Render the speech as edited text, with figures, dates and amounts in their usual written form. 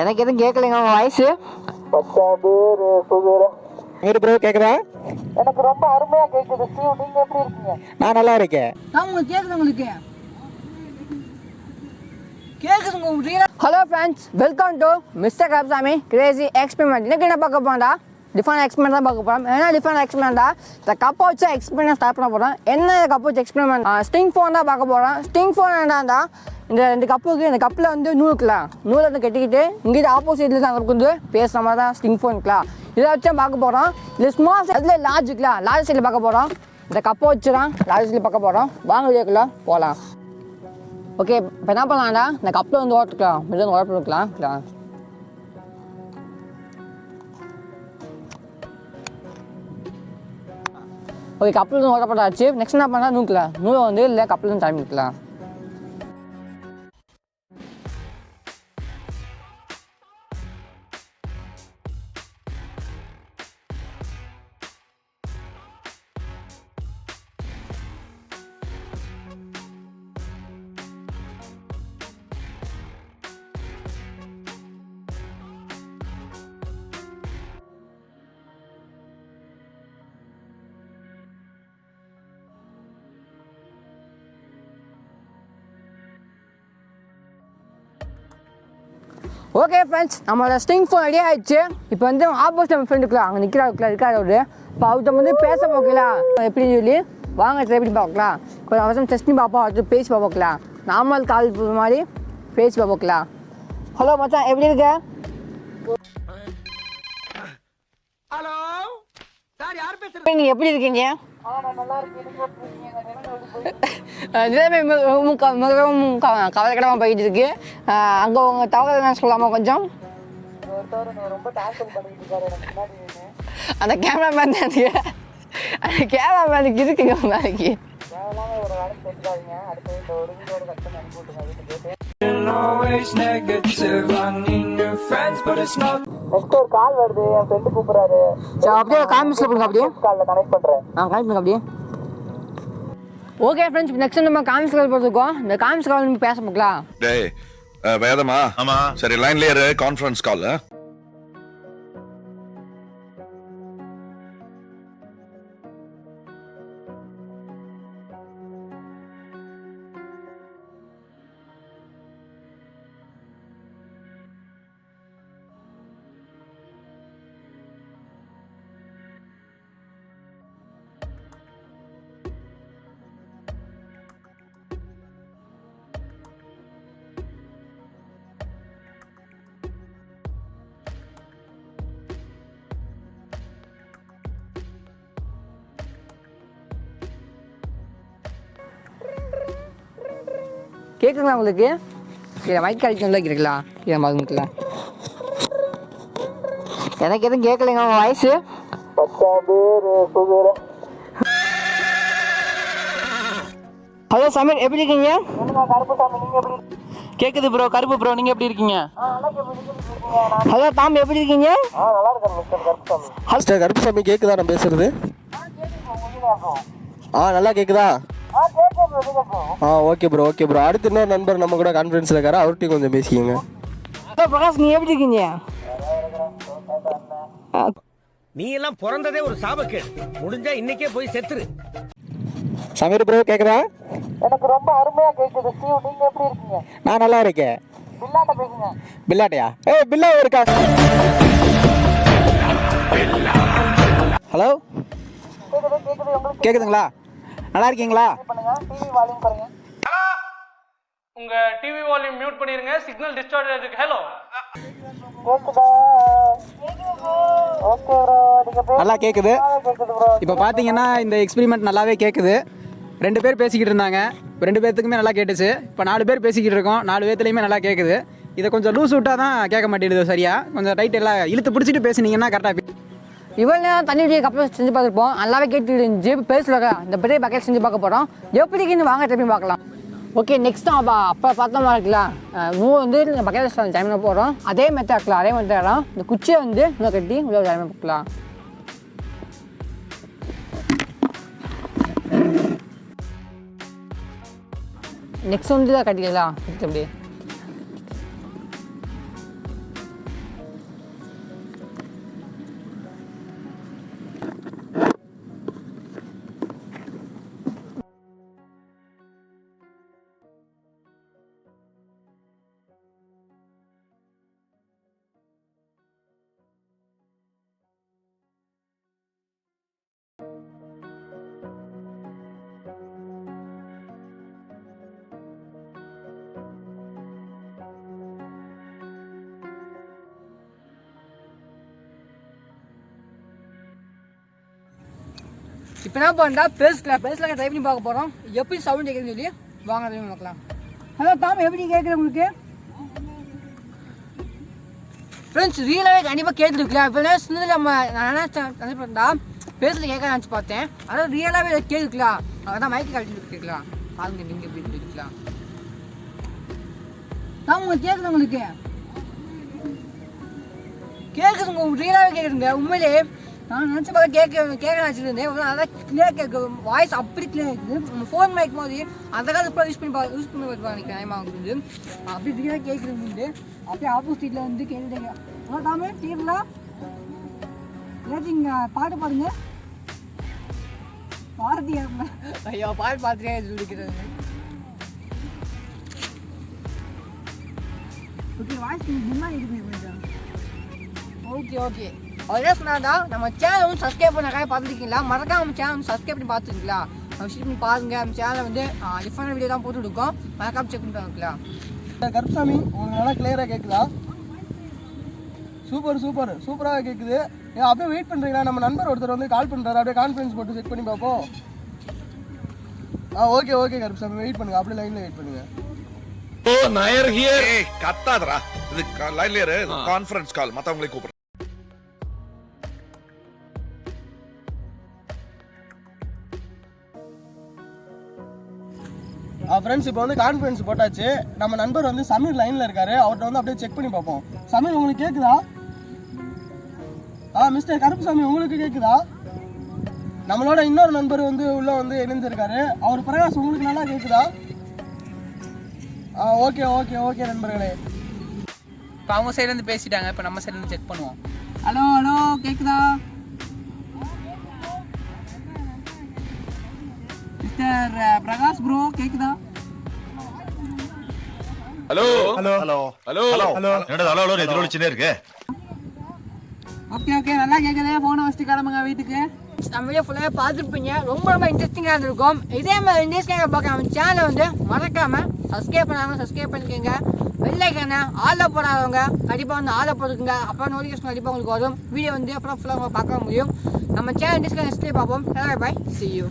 எனக்கு எதுவும் கேட்கலைங்க உங்கள் வாய்ஸு. ப்ரோ கேக்குதா? எனக்கு ரொம்ப அருமையா கேக்குது. நீங்க எப்படி இருக்கீங்க? நான் நல்லா இருக்கேன். உங்களுக்கு கேக்குது? உங்களுக்கு hello friends, welcome to mister Karuppusamy Crazy experiment. இன்னைக்கு என்ன பார்க்க போகிறோம்டா? டிஃபரெண்ட் எக்ஸ்பெரிமெண்ட் தான் பார்க்க போகிறோம். என்ன டிஃபரெண்ட் எக்ஸ்பெரிமெண்ட்டா? இந்த கப்பை வச்சு எக்ஸ்பெரிமெண்ட் ஸ்டார்ட் பண்ண போகிறோம். என்ன கப்பை வச்சு எக்ஸ்பெரிமெண்ட்? ஸ்டிங் ஃபோன் தான் பார்க்க போகிறோம். ஸ்டிங் ஃபோன் என்னடா, இந்த ரெண்டு கப்புக்கு இந்த கப்பில் வந்து நூலுக்கலாம், நூலை வந்து கட்டிக்கிட்டு இங்கிட்ட ஆப்போசிட்டில் தான் வந்து பேசுகிற மாதிரி தான் ஸ்டிங் ஃபோனுக்கலாம். இதை வச்சு பார்க்க போகிறோம். இது ஸ்மால் அதில் லார்ஜுக்கலாம், லார்ஜ் சைடில் பார்க்க போகிறோம். இந்த கப்பை வச்சு தான் லார்ஜ் சைடில் பார்க்க போகிறோம். வாங்க வீடியோக்குள்ள போகலாம். ஓகே, இப்போ என்ன பண்ணலாம்டா, இந்த கப்பில் வந்து ஓட்டுக்கலாம், மிக ஓட்டு இருக்கலாம். ஓகே, கப்பில் வந்து ஓட்டப்பட்டாச்சு. நெக்ஸ்ட் என்ன பண்ணால் நூலை வந்து இல்லை கப்பில் வந்து டைம் நிற்கலாம். ஓகே ஃப்ரெண்ட்ஸ், நம்மளோட ஸ்டிங் ஃபோன் ரெடி ஆகிடுச்சு. இப்போ வந்து ஆப்போசிட் நம்ம ஃப்ரெண்டுக்கலாம் அங்கே நிற்கிறாரு ஒரு. இப்போ அவர்கிட்ட வந்து பேச பார்க்கலாம் எப்படின்னு சொல்லி வாங்க ட்ரை பண்ணி பார்க்கலாம். கொஞ்சம் அவசரம் டெஸ்ட் பண்ணி பார்ப்போம், அவர்கிட்ட பேசி பார்க்கலாம். நார்மல் கால் மாதிரி பேசி பார்க்கலாம். ஹலோ மச்சான், எப்படி இருக்க? ஹலோ சார், யார் பேசுறீங்க? நீங்கள் எப்படி இருக்கீங்க? கவலைக்கிடமாக போயிட்டு இருக்கு. அங்கே உங்கள் தகவல் என்ன சொல்லாமா கொஞ்சம்? அந்த கேமராமேனுக்கு இருக்குங்க நாளைக்கு. கால் வருது, என் ஃப்ரெண்டு கூப்பிடுறாரு. அப்படியே காமிஸ்ல கொடுங்க, அப்படியே கால்ல கனெக்ட் பண்றேன். கனெக்ட் பண்ணுங்க அப்படியே. ஓகே ஃப்ரெண்ட்ஸ், நெக்ஸ்ட் நம்ம காமிஸ் கால் போட்டுருக்கோம். இந்த காமிஸ் கால் நம்ம பேச பார்க்கலாம். டேய் வேதமா? ஆமா. சரி, லைன்ல இரு, கான்ஃபரன்ஸ் கால். கேட்குங்களா உங்களுக்கு? இல்லை மைக் கிடைக்கும்ல கேட்கலாம். இல்லை மறந்துக்கலாம். எனக்கு எதுவும் கேட்கலைங்க உங்கள் வாய்ஸு. ஹலோ சமீர், எப்படி இருக்கீங்க? கேக்குது ப்ரோ. கருப்பு ப்ரோ, நீங்க எப்படி இருக்கீங்க? ஹலோ டாம், எப்படி இருக்கீங்க? மிஸ்டர் கருப்புசாமி, கேக்குதா நான் பேசுறது? நல்லா கேக்குதா? Okay bro. அடுத்து இன்னொரு நண்பர் நம்ம கூட கான்ஃபரன்ஸ்ல இருக்காரு, அவர்கிட்ட கொஞ்சம் பேசிக்கங்க. ஹலோ பிரகாஷ், நீ எப்படி இருக்கீங்க? நீ எல்லாம் பிறந்ததே ஒரு சாபக்கேடு. முடிஞ்சா இன்னைக்கே போய் செத்துரு. சமீர் ப்ரோ கேக்குதா? எனக்கு ரொம்ப அருமையா கேக்குது. நீங்க எப்படி இருக்கீங்க? நான் நல்லா இருக்கேன். பில்லாட்ட பேசுங்க. பில்லாட்டையா? பில்லா இருக்கா? ஹலோ, கேக்குதுங்களா? நல்லா இருக்கீங்களா? டிவி வால்யூம் குறைங்க. உங்க டிவி வால்யூம் மியூட் பண்ணிருங்க, சிக்னல் டிஸ்டார்ட் இருக்கு. ஹலோ, கேக்குதா? ஓகே ப்ரோ, நீங்க நல்லா கேக்குது. ப்ரோ. இப்போ பார்த்தீங்கன்னா இந்த எக்ஸ்பெரிமெண்ட் நல்லாவே கேட்குது. 2 பேர் பேசிக்கிட்டு இருந்தாங்க, 2 பேர்த்துக்குமே நல்லா கேட்டுச்சு. இப்போ 4 பேர் பேசிக்கிட்டு இருக்கோம், 4 பேர்த்துலையுமே நல்லா கேட்குது. இதை கொஞ்சம் லூஸ் விட்டால் தான் கேட்க மாட்டேங்குது சரியா. கொஞ்சம் டைட் எல்லாம் இழுத்து பிடிச்சிட்டு பேசுனீங்கன்னா கரெக்டாக. இவ்வளோ நேரம் தண்ணி ஊற்றி கப்பல் செஞ்சு பார்த்துருப்போம், நல்லாவே கேட்டு இருந்துச்சு. இப்போ பேசல இந்த பெரிய பக்கெட் செஞ்சு பார்க்க போகிறோம். எப்படின்னு வாங்க திரும்பி பார்க்கலாம். ஓகே, நெக்ஸ்ட் அப்போ பார்த்தோமா இருக்கலாம், வந்து பக்கெட் டைம் போகிறோம். அதே மெத்தட் இந்த குச்சியை வந்து இன்னும் கட்டி உள்ள டைம் பார்க்கலாம். நெக்ஸ்ட் வந்து தான் கட்டிக்கலாம். அப்படியே இப்போ என்ன பண்ணுறா பேசலாம் ட்ரை பண்ணி பார்க்க போகிறோம் எப்படி சவுண்ட் கேட்குதுன்னு சொல்லி வாங்க ட்ரை பண்ணி பார்க்கலாம். ஹலோ தாம், எப்படி கேட்குது உங்களுக்கு? ஃப்ரெண்ட்ஸ் ரியலாகவே கண்டிப்பாக கேட்டுருக்கலாம். இப்போ சின்னதில் நான் நினச்சேன் பண்ணா பேசல கேட்க நினச்சி பார்த்தேன். அதாவது ரியலாகவே கேட்குக்கலாம். அதான் மைக்கு கழிச்சு கேட்கலாம். பாருங்க நீங்கள் எப்படி கேட்கலாம். தாம் உங்களுக்கு கேட்குது? உங்களுக்கு கேட்குதுங்க, உங்களுக்கு ரியலாகவே கேட்குதுங்க. உண்மையிலே நான் நினச்ச பார்த்து கேட்க நினச்சிருந்தேன். அதான் கிளியர் கேட்கும், வாய்ஸ் அப்படி கிளியர் கேட்குது. நம்ம ஃபோன் மைக் மாதிரி அந்த காலத்தில் யூஸ் பண்ணி நினைக்கிறேன். நியமாக வந்து அப்படி ரியலாக கேட்குறது அப்படியே ஆப்போசிட்டில் வந்து கேட்டுட்டேங்க. ஆனால் தாமே டீரில் ஏதாச்சும் பாட்டு பாடுங்க. பாரதி ஐயோ பாட்டு பார்த்துட்டே சொல்லிக்கிறது. ஓகே, வாய்ஸ் முன்னாடி இருக்குது கொஞ்சம். ஓகே அதே சொன்னாடா நம்ம சேனல் வந்து சப்ஸ்கிரைப் பண்ண பார்த்துருக்கீங்களா? மறக்காம நம்ம சேனல் வந்து சப்ஸ்கிரைப் பண்ணி பார்த்துருக்கீங்களா? நம்ம விசிட் பண்ணி பாருங்க. நம்ம சேனலில் வந்து டிஃப்ரெண்ட் வீடியோ தான் போட்டு இருக்கோம். மறக்காம செக் பண்ணி பாருங்களா. கருப்புசாமி, உங்களுக்கு நல்லா கிளியராக கேட்குதா? சூப்பராக கேட்குது. அப்படியே வெயிட் பண்ணுறீங்களா? நம்ம நண்பர் ஒருத்தர் வந்து கால் பண்ணுறாரு. அப்படியே கான்ஃபரன்ஸ் போட்டு செக் பண்ணி பார்ப்போம். ஓகே கருப்புசாமி, வெயிட் பண்ணுங்க. அப்படியே லைனில் வெயிட் பண்ணுங்க. கத்தாதரா, இது லைன்ல இரு, கான்ஃபரன்ஸ் கால், மத்தவங்களை கூப்பிடு. ஃப்ரெண்ட்ஸ், இப்போ வந்து கான்ஃபரன்ஸ் போட்டாச்சு. நம்ம நண்பர் வந்து சமீர் லைனில் இருக்காரு. அவர்கிட்ட வந்து அப்படியே செக் பண்ணி பார்ப்போம். சமீர், உங்களுக்கு கேட்குதா? மிஸ்டர் கருப்புசாமி, உங்களுக்கு கேட்குதா? நம்மளோட இன்னொரு நண்பர் வந்து உள்ள வந்து இணைஞ்சிருக்காரு. அவர் பிரகாஷ், உங்களுக்கு நல்லா கேட்குதா? ஓகே நண்பர்களே. இப்போ அவங்க சைட்லேருந்து பேசிட்டாங்க. இப்போ நம்ம சைட்லேருந்து செக் பண்ணுவோம். ஹலோ கேட்குதா? மிஸ்டர் பிரகாஷ் ப்ரோ கேட்குதா? ஹலோ என்னடா ஹலோ எதிரொலிச்சுனே இருக்கு. ஓகே நல்லா கேட்குது. ஃபோனை வச்சுட்டு கிளம்புங்க வீட்டுக்கு. நம்ம வீடியோ ஃபுல்லாக பார்த்துருப்பீங்க. ரொம்ப இன்ட்ரெஸ்டிங்காக இருந்திருக்கும். இதே மாதிரி இன்ட்ரெஸ்டிங்காக பார்க்க நம்ம சேனலை வந்து மறக்காமல் சப்ஸ்கிரைப் பண்ணிக்கோங்க. பெல் ஐக்கானை ஆளில் போடாதவங்க கண்டிப்பாக வந்து ஆளில் போட்டுக்குங்க. அப்புறம் நோட்டிஃபிகேஷன் கண்டிப்பாக உங்களுக்கு வரும். வீடியோ வந்து அப்புறம் ஃபுல்லாக பார்க்க முடியும். நம்ம சேனல் டிஸ்கஸ் பார்ப்போம். Bye, see you.